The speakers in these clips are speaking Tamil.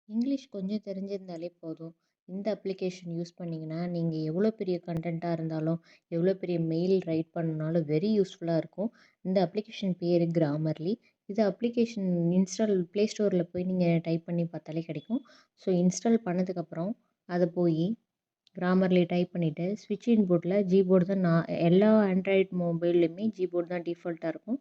இங்கிலீஷ் கொஞ்சம் தெரிஞ்சிருந்தாலே போதும். இந்த அப்ளிகேஷன் யூஸ் பண்ணீங்கன்னா, நீங்க எவ்வளோ பெரிய கன்டென்ட்டா இருந்தாலும், எவ்வளோ பெரிய மெயில் ரைட் பண்ணணும்னாலும் வெரி யூஸ்ஃபுல்லா இருக்கும். இந்த அப்ளிகேஷன் பேரு கிராமர்லி. இது அப்ளிகேஷன் இன்ஸ்டால் ப்ளே ஸ்டோர்ல போய் நீங்க டைப் பண்ணி பார்த்தாலே கிடைக்கும். ஸோ இன்ஸ்டால் பண்ணதுக்கப்புறம், அத போயி கிராமர்லி டைப் பண்ணிட்டு, ஸ்விட்ச் இன்புட்ல ஜீபோர்டு தான் நான் எல்லா ஆண்ட்ராய்ட் மொபைல்லையுமே ஜீபோர்டு தான் டிஃபால்ட்டா இருக்கும்.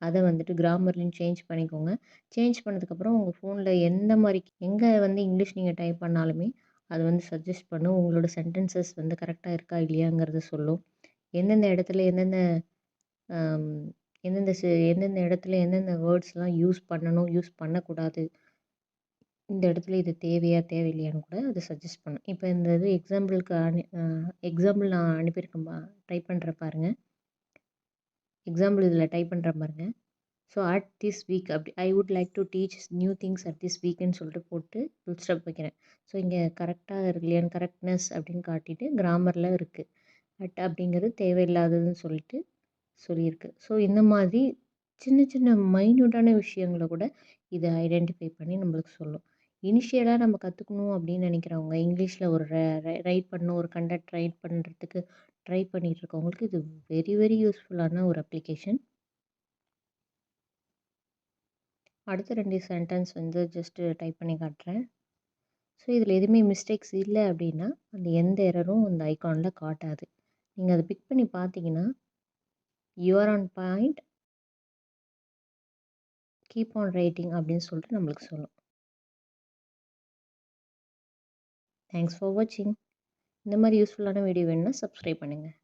அத வந்துட்டு கிராமர்லின்னு சேஞ்ச் பண்ணிக்கோங்க. சேஞ்ச் பண்ணதுக்கப்புறம் உங்க ஃபோன்ல எந்த மாரி எங்க இங்கிலீஷ் நீங்க டைப் பண்ணாலுமே, அது சஜெஸ்ட் பண்ணும். உங்களோட சென்டென்சஸ் கரெக்ட்டா இருக்கா இல்லையாங்கிறத சொல்லும். எந்தெந்த இடத்துல அம் எந்தெந்த இடத்துல எந்தெந்த வேர்ட்ஸ்லாம் யூஸ் பண்ணணும், யூஸ் பண்ணக்கூடாது. இந்த இடத்துல இது தேவையா, தேவையில்லையான்னு கூட அது சஜெஸ்ட் பண்ணும். இப்ப இந்த இது எக்ஸாம்பிளுக்கு எக்ஸாம்பிள் நான் அனுப்பியிருக்கேன் டைப் பண்றேன் பாருங்க. எக்ஸாம்பிள் இதில டைப் பண்றேன் பாருங்க. So at this week I would like to teach new things at this வீக்குன்னு சொல்லிட்டு போட்டு ஃபுல் ஸ்டாப் வைக்கிறேன். ஸோ இங்கே கரெக்டாக இருக்கு இல்லையான்னு கரெக்ட்னஸ் அப்படின்னு காட்டிட்டு கிராமரில் இருக்குது. அப்படிங்கிறது தேவையில்லாததுன்னு சொல்லியிருக்கு. ஸோ இந்த மாதிரி சின்ன சின்ன மைன்யூட்டான விஷயங்களை கூட இதை ஐடென்டிஃபை பண்ணி நம்மளுக்கு சொல்லும். இனிஷியலாக நம்ம கற்றுக்கணும் அப்படின்னு நினைக்கிறவங்க, இங்கிலீஷில் ஒரு ரைட் பண்ணணும், ஒரு கண்டக்ட் ரைட் பண்ணுறதுக்கு ட்ரை பண்ணிகிட்டு இருக்கவங்களுக்கு இது வெரி வெரி யூஸ்ஃபுல்லான ஒரு அப்ளிகேஷன். அடுத்த 2 சென்டென்ஸ் ஜஸ்ட்டு டைப் பண்ணி காட்டுறேன். ஸோ இதில் எதுவுமே மிஸ்டேக்ஸ் இல்லை அப்படின்னா, அந்த எந்த எரரும் அந்த ஐகானில் காட்டாது. நீங்கள் அதை பிக் பண்ணி பார்த்தீங்கன்னா, you are on point, keep on writing அப்படின்னு சொல்லிட்டு நம்மளுக்கு சொல்லும். தேங்க்ஸ் ஃபார் வாட்சிங். இந்த மாதிரி யூஸ்ஃபுல்லான வீடியோ வேணும்னா சப்ஸ்கிரைப் பண்ணுங்கள்.